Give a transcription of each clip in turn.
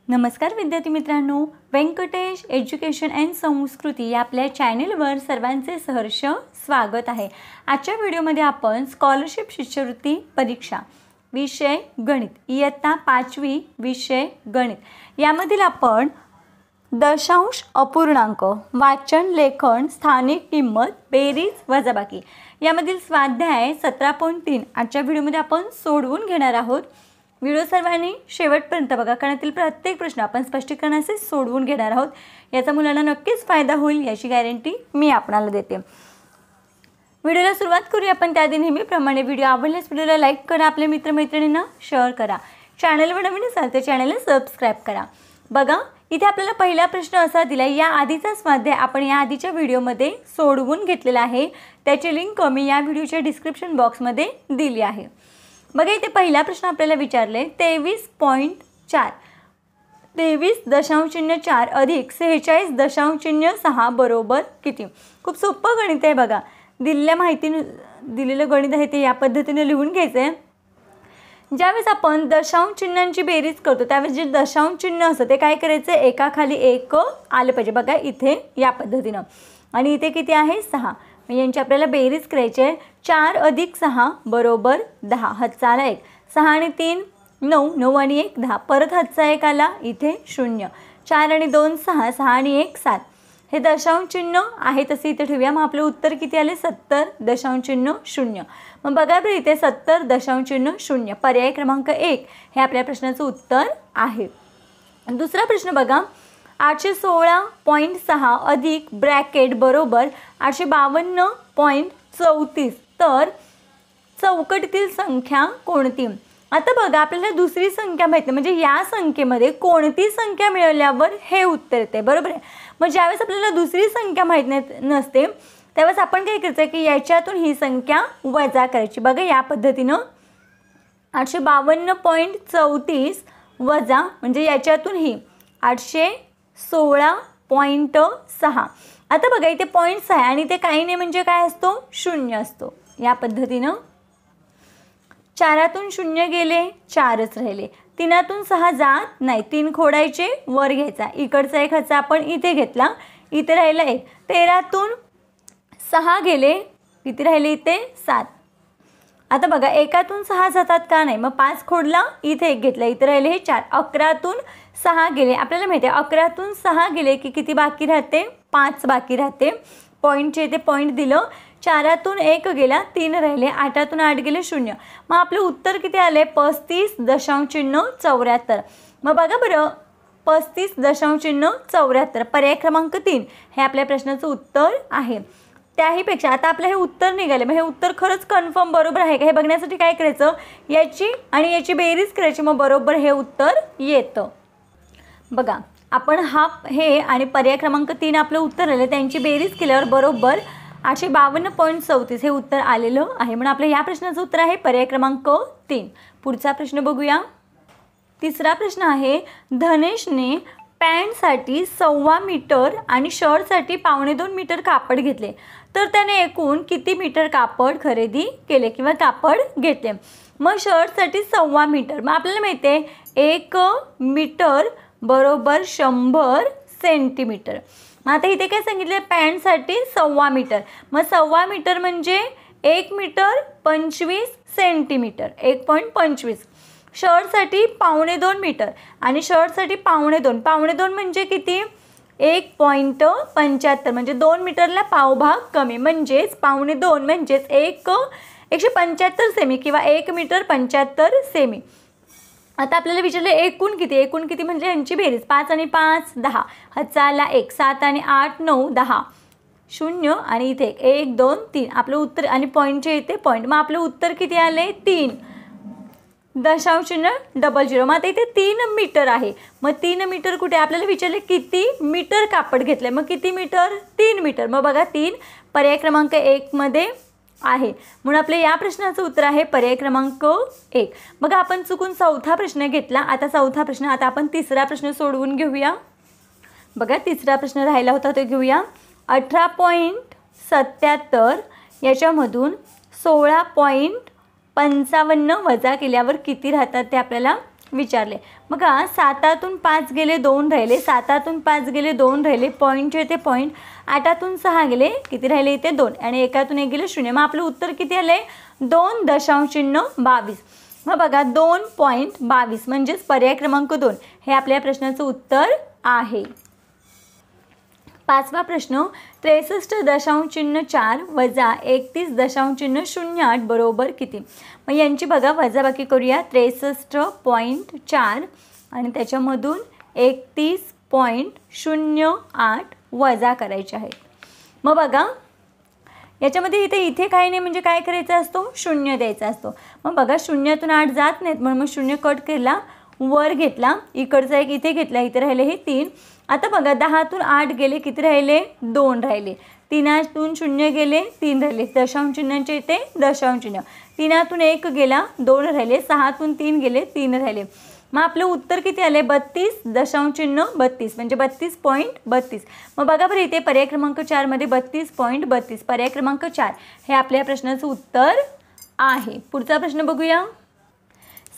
नमस्कार विद्यार्थी मित्रांनो, व्यंकटेश एज्युकेशन अँड संस्कृती या आपल्या चॅनलवर सर्वांचे सहर्ष स्वागत आहे। आजच्या व्हिडिओमध्ये आपण स्कॉलरशिप शिष्यवृत्ती परीक्षा विषय गणित इयत्ता 5वी विषय गणित यामधील आपण दशांश अपूर्णांक वाचन लेखन स्थानिक किंमत बेरीज वजाबाकी यामधील स्वाध्याय 17.3 आजच्या व्हिडिओमध्ये आपण सोडवून घेणार आहोत। व्हिडिओ सर्वांनी शेवटपर्यंत बघा, कारण यातील प्रत्येक प्रश्न आपण स्पष्टीकरणाने सोडवून घेणार आहोत। याचा मुलांना नक्कीच फायदा होईल याची गॅरंटी मी आपणाला देते। व्हिडिओला सुरुवात करूया आपण त्याआधी नेहमीप्रमाणे व्हिडिओ आवडल्यास व्हिडिओला लाईक करा, आपल्या मित्रमैत्रिणींना शेअर करा, चॅनलवर नवीन असाल तर चॅनलला सबस्क्राइब करा। बघा, इथे आपल्याला पहिला प्रश्न असा दिला, या आधीचा स्वाध्याय आपण या आधीच्या व्हिडिओमध्ये सोडवून घेतलेला आहे, त्याची लिंक मी या व्हिडिओच्या डिस्क्रिप्शन बॉक्समध्ये दिली आहे। बघा, इथे पहिला प्रश्न आपल्याला विचारले 23.4 23.4 अधिक 46.6 बरोबर किती। खूप सोपं गणित आहे। बघा, दिलेलं गणित आहे ते या पद्धतीने लिहून घ्यायचं आहे। ज्यावेळेस आपण दशांश चिन्हांची बेरीज करतो त्यावेळेस जे दशांश चिन्ह असतं ते काय करायचं, एकाखाली एक आलं पाहिजे। बघा इथे या पद्धतीनं, आणि इथे किती आहे 6, यांची आपल्याला बेरीज करायची आहे। 4 अधिक 6 बरोबर 10, हातचा आला 1, 6 आणि 3 9, 9 आणि 1 10, परत हातचा 1 आला, इथे 0, 4 आणि 2 6, 6 आणि 1 7, हे दशांश चिन्ह आहे तसे इथे ठेवूया। मग आपलं उत्तर किती आले 70.0। मग बघा बरं, इथे 70.0 पर्याय क्रमांक 1 हे आपल्या प्रश्नाचं उत्तर आहे। दुसरा प्रश्न बघा, 816.6 अधिक ब्रॅकेट बरोबर 852.34 तर चौकटीतील संख्या कोणती। आता बघा, आपल्याला दुसरी संख्या माहिती नाही, म्हणजे या संख्येमध्ये कोणती संख्या मिळवल्यावर हे उत्तर येते, बरोबर आहे। मग ज्यावेळेस आपल्याला दुसरी संख्या माहीत नसते त्यावेळेस आपण काय करायचं की याच्यातून ही संख्या वजा करायची। बघा या पद्धतीनं 852.34 वजा म्हणजे याच्यातून ही 816.6। आता बघा इथे पॉईंट्स आहे आणि ते काही नाही म्हणजे काय असतो, 0 असतो। या पद्धतीनं 4तून 0 गेले, 4च राहिले, 3तून 6 जात नाही, 3 खोडायचे, वर घ्यायचा, इकडचा 1 हातचा आपण इथे घेतला, इथे राहिला 1, 13तून 6 गेले, किती राहिले इथे 7। आता बघा 1तून 6 जातात का नाही, मग 5 खोडला, इथे 1 घेतला, इथे राहिले हे 4, 11तून 6 गेले, आपल्याला माहिती आहे 11तून 6 गेले की किती बाकी राहते, 5 बाकी राहते। पॉईंटचे इथे पॉईंट दिलं, 4तून 1 गेला, 3 राहिले, 8तून 8 गेले 0। मग आपलं उत्तर किती आले 35.74। मग बघा बरं, 35.74 पर्याय क्रमांक 3 हे आपल्या प्रश्नाचं उत्तर आहे। त्याहीपेक्षा आता आपलं हे उत्तर निघाले, मग हे उत्तर खरंच कन्फर्म बरोबर आहे का हे बघण्यासाठी काय करायचं, याची आणि याची बेरीज करायची, मग बरोबर हे उत्तर येतं। बघा, आपण हे आणि पर्याय क्रमांक 3 आपलं उत्तर आलं, त्यांची बेरीज केल्यावर बरोबर 852.34 हे उत्तर आलेलं आहे। म्हणून आपल्या या प्रश्नाचं उत्तर आहे पर्याय क्रमांक 3। पुढचा प्रश्न बघूया। तिसरा प्रश्न आहे, धनेशने पॅन्टसाठी 1.25 मीटर आणि शर्टसाठी 1.25 मीटर कापड घेतले, तर त्याने एकूण किती मीटर कापड खरेदी केले किंवा कापड घेतले। मग शर्टसाठी 1.25 मीटर, मग आपल्याला माहिती आहे 1 मीटर बरोबर 100 सेंटीमीटर। मग आता इथे काय सांगितलं, पॅन्टसाठी 1.25 मीटर, मग 1.25 मीटर म्हणजे 1 मीटर 25 सेंटीमीटर, 1.25। शर्टसाठी 1.25 मीटर आणि शर्टसाठी 1.25 म्हणजे किती, 1.75 म्हणजे 2 मीटरला पावभाग कमी, म्हणजेच 1.25 म्हणजेच 175 सेमी किंवा 1 मीटर 75 सेमी। आता आपल्याला विचारलं एकूण किती म्हणजे यांची बेरीज, 5 आणि 5 10, हातचा आला 1, 7 आणि 8 9 10, 0 आणि इथे 1 2 3 आपलं उत्तर, आणि पॉईंटचे इथे पॉईंट, मग आपलं उत्तर किती आले 3.00। मग आता इथे 3 मीटर आहे, मग 3 मीटर कुठे आपल्याला विचारले किती मीटर कापड घेतले, मग किती मीटर 3 मीटर। मग बघा 3 पर्याय क्रमांक 1 मध्ये आहे, म्हणून आपल्या या प्रश्नाचं उत्तर आहे पर्याय क्रमांक 1। मग आपण चुकून चौथा प्रश्न घेतला, आता चौथा प्रश्न, आता आपण तिसरा प्रश्न सोडवून घेऊया। बघा तिसरा प्रश्न राहिला होता तो घेऊया। 18.77 याच्यामधून 16.55 वजा केल्यावर किती राहतात ते आपल्याला विचारले. बघा 7तून 5 गेले 2 राहिले, 7तून 5 गेले 2 राहिले, पॉईंटचे ते पॉईंट. 8तून 6 गेले किती राहिले इथे 2 आणि 1तून 1 गेले 0. मग आपलं उत्तर किती आले 2.22. मग बघा 2.22 म्हणजेच पर्याय क्रमांक 2 हे आपल्या प्रश्नाचं उत्तर आहे. 5वा प्रश्न 63.4 वजा 31.08 बरोबर किती. मग यांची बघा वजाबाकी करूया. 63.4 आणि त्याच्यामधून 31.08 वजा करायचे आहेत. मग बघा याच्यामध्ये इथे काही नाही म्हणजे काय करायचं असतो 0 द्यायचा असतो. मग बघा 0तून 8 जात नाहीत म्हणून मग 0 कट केला, वर घेतला, इकडचा एक इथे घेतला, इथे राहिले हे 3. आता बघा 10तून 8 गेले किती राहिले 2 राहिले, 3तून 0 गेले 3 राहिले, दशांश चिन्हांच्या इथे दशांश चिन्ह, 3तून 1 गेला 2 राहिले, 6तून 3 गेले 3 राहिले. मग आपलं उत्तर किती आले 32.32 म्हणजे 32.32. मग बघा बरं इथे पर्याय क्रमांक 4 मध्ये 32.32 पर्याय क्रमांक 4 हे आपल्या प्रश्नाचं उत्तर आहे. पुढचा प्रश्न बघूया.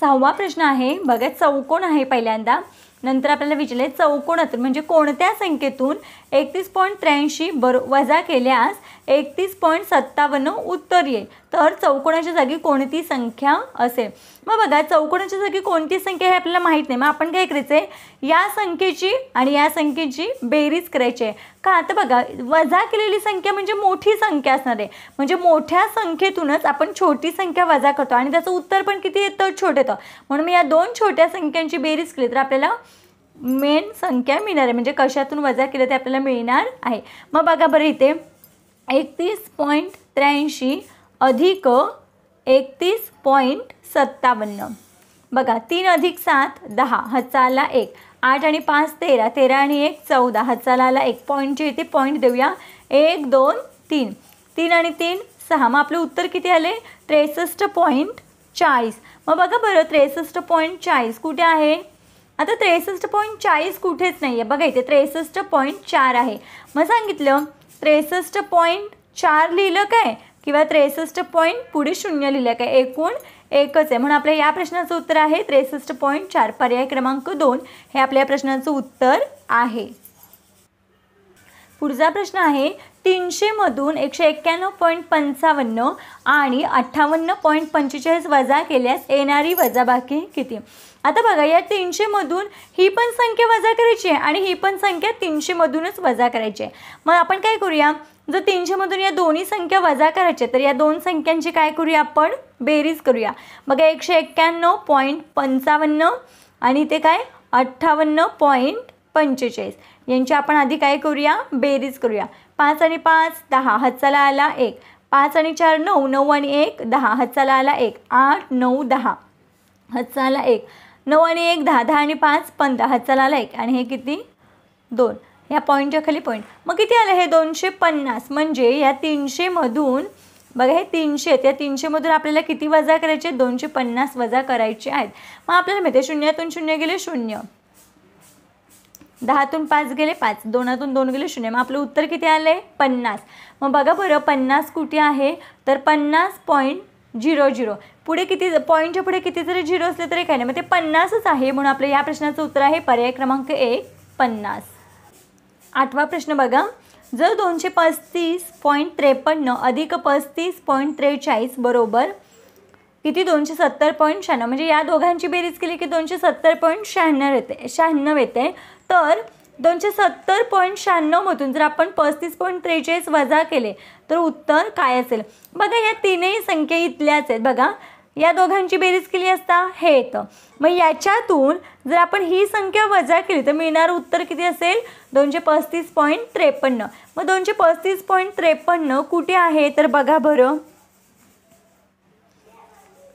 6वा प्रश्न आहे. बघा चौकोन आहे पहिल्यांदा, नंतर आपल्याला विचारले चौकोनातून म्हणजे कोणत्या संख्येतून 31.83 वजा केल्यास 31.57 उत्तर येईल. तर चौकोनाच्या जागी कोणती संख्या असेल. मग बघा चौकोनाच्या जागी कोणती संख्या हे आपल्याला माहीत नाही. मग आपण काय करायचं आहे या संख्येची आणि या संख्येची बेरीज करायची आहे. का आता बघा वजा केलेली संख्या म्हणजे मोठी संख्या असणार आहे, म्हणजे मोठ्या संख्येतूनच आपण छोटी संख्या वजा करतो आणि त्याचं उत्तर पण किती येतं छोटं येतं. म्हणून मी या दोन छोट्या संख्यांची बेरीज केली तर आपल्याला मेन संख्या मिळणार आहे, म्हणजे कशातून वजा केलं ते आपल्याला मिळणार आहे. मग बघा बरं इथे 31.83 अधिक 31.57 बघा 3 अधिक 7 10 हातचा आला 1, 8 आणि 5 13, 13 आणि 1 14 हातचा आला 1. पॉईंटचे इथे पॉईंट देऊया 1 2 3, 3 आणि 3 6. मग आपलं उत्तर किती आले 63.40. मग बघा बरं 63.40 कुठे आहे. आता 63.40 कुठेच नाही आहे. बघा इथे 63.4 आहे. मग सांगितलं 63.4 लिहिलं काय किंवा 63 पुढे 0 लिहिलं काय, एकूण एकच आहे. म्हणून आपल्या या प्रश्नाचं उत्तर आहे 63.4 पर्याय क्रमांक 2 हे आपल्या प्रश्नाचं उत्तर आहे. पुढचा प्रश्न आहे 300 मधून 191.55 आणि 58.45 वजा केल्यास येणारी वजाबाकी किती. आता बघा या 300 मधून ही पण संख्या वजा करायची आहे आणि ही पण संख्या 300 मधूनच वजा करायची आहे. मग आपण काय करूया जर 300 मधून या दोन्ही संख्या वजा करायच्या तर या दोन संख्यांची काय करूया आपण बेरीज करूया. बघा 191.55 आणि ते काय 58.45 यांची आपण आधी काय करूया बेरीज करूया. 5 आणि 5 10 हातचाला आला 1, 5 आणि 4 9, 9 आणि 1 10 हातचाला आला 1, 8 9 10 हातचा आला 1, 9 आणि 1 10, 10 आणि 5 15 हातचाला आला 1 आणि हे किती 2. या पॉईंटच्या खाली पॉईंट. मग किती आलं हे 250. म्हणजे या 300 मधून बघा हे 300 त्या 300 मधून आपल्याला किती वजा करायचे 250 वजा करायचे आहेत. मग आपल्याला माहिती आहे 0तून 0 गेले 0, 10तून 5 गेले 5, 2तून 2 गेले 0. मग आपलं उत्तर किती आले 50. मग बघा बरं 50 कुठे आहे तर 50.00 पुढे किती पॉईंटच्या पुढे किती जरी 0 असले तरी काय नाही, मग ते 50च आहे. म्हणून आपल्या या प्रश्नाचं उत्तर आहे पर्याय क्रमांक 1 50. 8वा प्रश्न बघा जर 235.53 अधिक 35.43 बरोबर किती 270.96 म्हणजे या दोघांची बेरीज केली की 270.96 येते. तर 270.96 मधून जर आपण 35.43 वजा केले तर उत्तर काय असेल. बघा या तीनही संख्या इथल्याच आहेत. बघा या दोघांची बेरीज केली असता हे येतं. मग याच्यातून जर आपण ही संख्या वजा केली तर मिळणारं उत्तर किती असेल 235.53. मग 235.53 कुठे आहे तर बघा बरं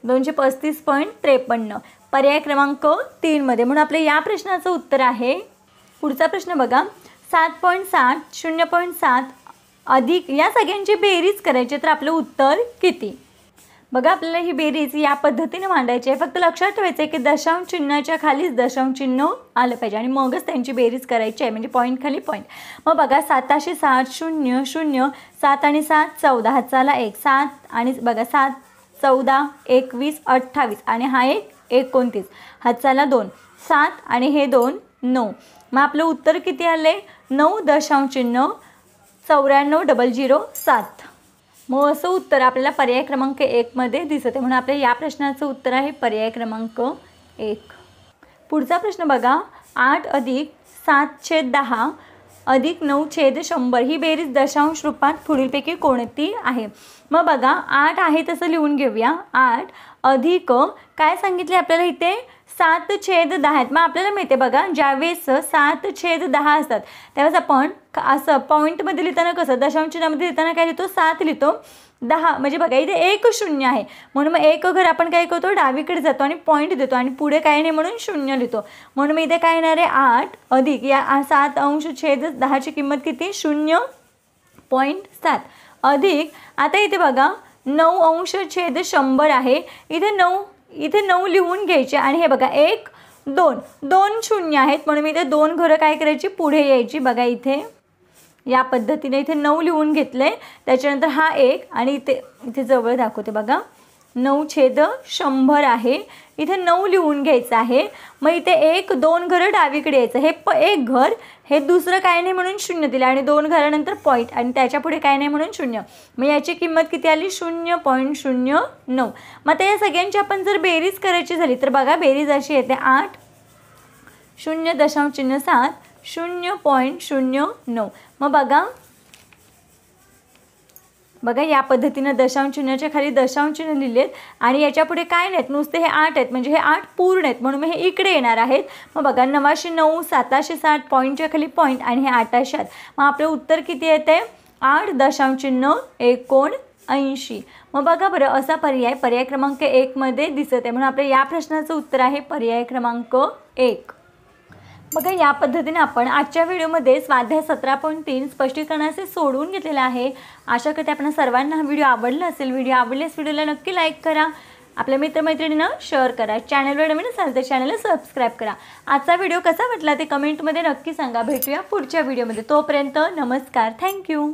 235.53 पर्याय क्रमांक 3 मध्ये. म्हणून आपल्या या प्रश्नाचं उत्तर आहे. पुढचा प्रश्न बघा 7.7 0.7 अधिक या सगळ्यांची बेरीज करायची तर आपलं उत्तर किती. बघा आपल्याला ही बेरीज या पद्धतीने मांडायची आहे. फक्त लक्षात ठेवायचं आहे की दशांश चिन्हाच्या खालीच दशांश चिन्ह आलं पाहिजे आणि मगच त्यांची बेरीज करायची आहे, म्हणजे पॉईंट खाली पॉईंट. मग बघा 707 0 0, 7 आणि 7 14 हातचा आला 1, 7 आणि बघा 7 14 21 28 आणि हा एक 29. हातचाला 2 7 आणि हे 2 9. मग आपलं उत्तर किती आले 9.940007. मग असं उत्तर आपल्याला पर्याय क्रमांक 1 मध्ये दिसते, म्हणून आपल्या या प्रश्नाचं उत्तर आहे पर्याय क्रमांक 1. पुढचा प्रश्न बघा. 8 अधिक 7/10 अधिक 9/100 ही बेरीज दशांश रूपात पुढीलपैकी कोणती आहे? मग बघा 8 आहे तसं लिहून घेऊया. 8 अधिक काय सांगितले आपल्याला इथे 7/10 आहेत. मग आपल्याला माहिती आहे बघा ज्यावेळेस 7/10 असतात त्यावेळेस आपण असं पॉईंटमध्ये लिहिताना कसं दशांश चिन्हामध्ये लिहिताना काय लिहितो 7 लिहितो. 10 म्हणजे बघा इथे 1 0 आहे म्हणून मग एक घर आपण काय करतो डावीकडे जातो आणि पॉईंट देतो आणि पुढे काय नाही म्हणून 0 लिहितो. म्हणून मग इथे काय येणार आहे 8 अधिक या 7/10 ची किंमत किती 0.7 अधिक आता इथे बघा 9/100 आहे. इथे 9 लिहून घ्यायचे आणि हे बघा 1 2 2 0 आहेत म्हणून मी इथे 2 घरं काय करायची पुढे यायची. बघा इथे या पद्धतीने इथे 9 लिहून घेतले. त्याच्यानंतर हा 1 आणि इथे जवळ दाखवते बघा 9/100 आहे. इथे 9 लिहून घ्यायचं आहे. मग इथे 1 2 घरं डावीकडे यायचं. हे एक घर हे दुसरं काय नाही म्हणून 0 दिलं आणि 2 घरानंतर पॉईंट आणि त्याच्या पुढे काय नाही म्हणून 0. मग याची किंमत किती आली 0.09. मग आता या सगळ्यांची आपण जर बेरीज करायची झाली तर बघा बेरीज अशी येते 8 0.7 0.09. मग बघा या पद्धतीनं दशांश चिन्हाच्या खाली दशांश चिन्ह लिहिलेत आणि याच्या पुढे काय नाहीत नुसते हे 8 आहेत म्हणजे हे 8 पूर्ण आहेत म्हणून हे इकडे येणार आहेत. मग बघा 909 760 पॉईंटच्या खाली पॉईंट आणि हे 800 आहेत. मग आपलं उत्तर किती येते 8.79. मग बघा बरं असा पर्याय क्रमांक 1 मध्ये दिसत आहे म्हणून आपल्या या प्रश्नाचं उत्तर आहे पर्याय क्रमांक 1. बघा या पद्धतीने आपण आजच्या व्हिडिओमध्ये स्वाध्याय 17.3 स्पष्टीकरणाचे सोडवून घेतलेला आहे. आशा करते आपण सर्वांना हा व्हिडिओ आवडला असेल. व्हिडिओ आवडल्यास व्हिडिओला नक्की लाईक करा, आपल्या मित्रमैत्रिणींना शेअर करा, चॅनलवर नवीन असाल तर चॅनलला सबस्क्राईब करा. आजचा व्हिडिओ कसा वाटला ते कमेंटमध्ये नक्की सांगा. भेटूया पुढच्या व्हिडिओमध्ये. तोपर्यंत नमस्कार. थँक्यू.